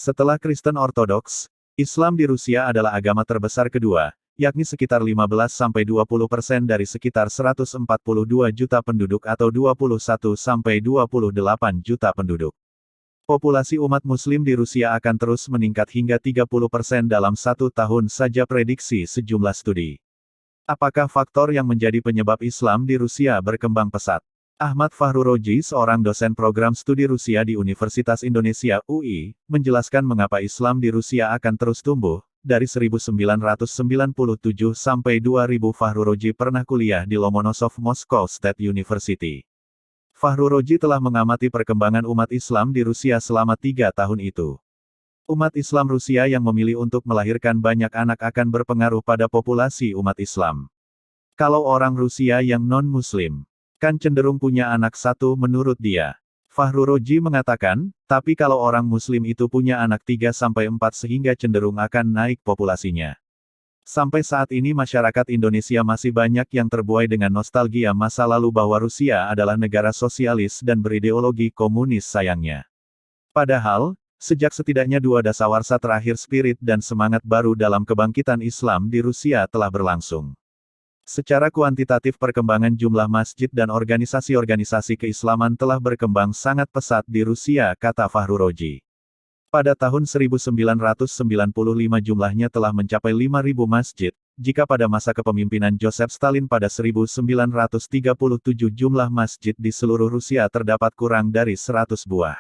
Setelah Kristen Ortodoks, Islam di Rusia adalah agama terbesar kedua, yakni sekitar 15–20% dari sekitar 142 juta penduduk atau 21–28 juta penduduk. Populasi umat Muslim di Rusia akan terus meningkat hingga 30% dalam 1 tahun saja prediksi sejumlah studi. Apakah faktor yang menjadi penyebab Islam di Rusia berkembang pesat? Ahmad Fahruroji, seorang dosen program studi Rusia di Universitas Indonesia (UI), menjelaskan mengapa Islam di Rusia akan terus tumbuh. Dari 1997 sampai 2000 Fahruroji pernah kuliah di Lomonosov Moscow State University. Fahruroji telah mengamati perkembangan umat Islam di Rusia selama 3 tahun itu. Umat Islam Rusia yang memilih untuk melahirkan banyak anak akan berpengaruh pada populasi umat Islam. Kalau orang Rusia yang non-Muslim, kan cenderung punya anak satu menurut dia. Fahruroji mengatakan, tapi kalau orang Muslim itu punya anak 3–4 sehingga cenderung akan naik populasinya. Sampai saat ini masyarakat Indonesia masih banyak yang terbuai dengan nostalgia masa lalu bahwa Rusia adalah negara sosialis dan berideologi komunis sayangnya. Padahal, sejak setidaknya 2 dasawarsa terakhir spirit dan semangat baru dalam kebangkitan Islam di Rusia telah berlangsung. Secara kuantitatif perkembangan jumlah masjid dan organisasi-organisasi keislaman telah berkembang sangat pesat di Rusia, kata Fahruroji. Pada tahun 1995 jumlahnya telah mencapai 5.000 masjid, jika pada masa kepemimpinan Joseph Stalin pada 1937 jumlah masjid di seluruh Rusia terdapat kurang dari 100 buah.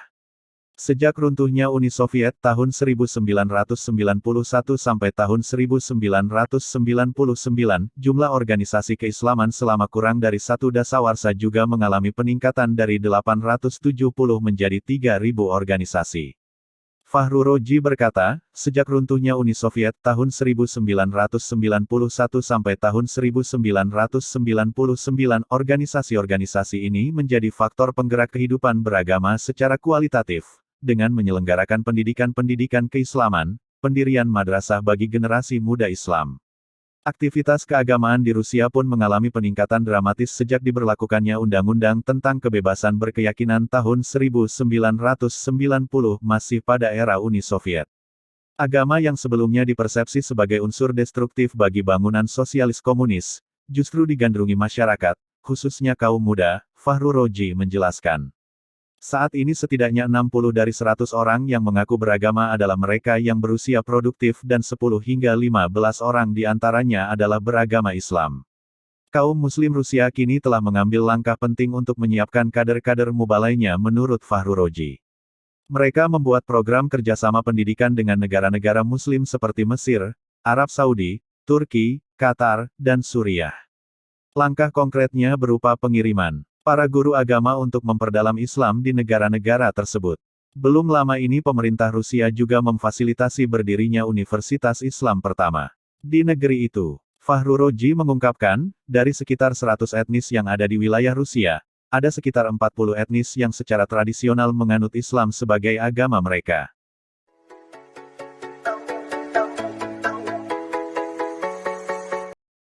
Sejak runtuhnya Uni Soviet tahun 1991 sampai tahun 1999, jumlah organisasi keislaman selama kurang dari 1 dasawarsa juga mengalami peningkatan dari 870 menjadi 3.000 organisasi. Fahruroji berkata, sejak runtuhnya Uni Soviet tahun 1991 sampai tahun 1999, organisasi-organisasi ini menjadi faktor penggerak kehidupan beragama secara kualitatif, dengan menyelenggarakan pendidikan-pendidikan keislaman, pendirian madrasah bagi generasi muda Islam. Aktivitas keagamaan di Rusia pun mengalami peningkatan dramatis sejak diberlakukannya Undang-Undang tentang Kebebasan Berkeyakinan tahun 1990 masih pada era Uni Soviet. Agama yang sebelumnya dipersepsi sebagai unsur destruktif bagi bangunan sosialis komunis, justru digandrungi masyarakat, khususnya kaum muda, Fahruroji menjelaskan. Saat ini setidaknya 60 dari 100 orang yang mengaku beragama adalah mereka yang berusia produktif dan 10 hingga 15 orang di antaranya adalah beragama Islam. Kaum Muslim Rusia kini telah mengambil langkah penting untuk menyiapkan kader-kader mubalainya menurut Fahruroji. Mereka membuat program kerjasama pendidikan dengan negara-negara Muslim seperti Mesir, Arab Saudi, Turki, Qatar, dan Suriah. Langkah konkretnya berupa pengiriman para guru agama untuk memperdalam Islam di negara-negara tersebut. Belum lama ini pemerintah Rusia juga memfasilitasi berdirinya Universitas Islam pertama di negeri itu. Fahruroji mengungkapkan, dari sekitar 100 etnis yang ada di wilayah Rusia, ada sekitar 40 etnis yang secara tradisional menganut Islam sebagai agama mereka.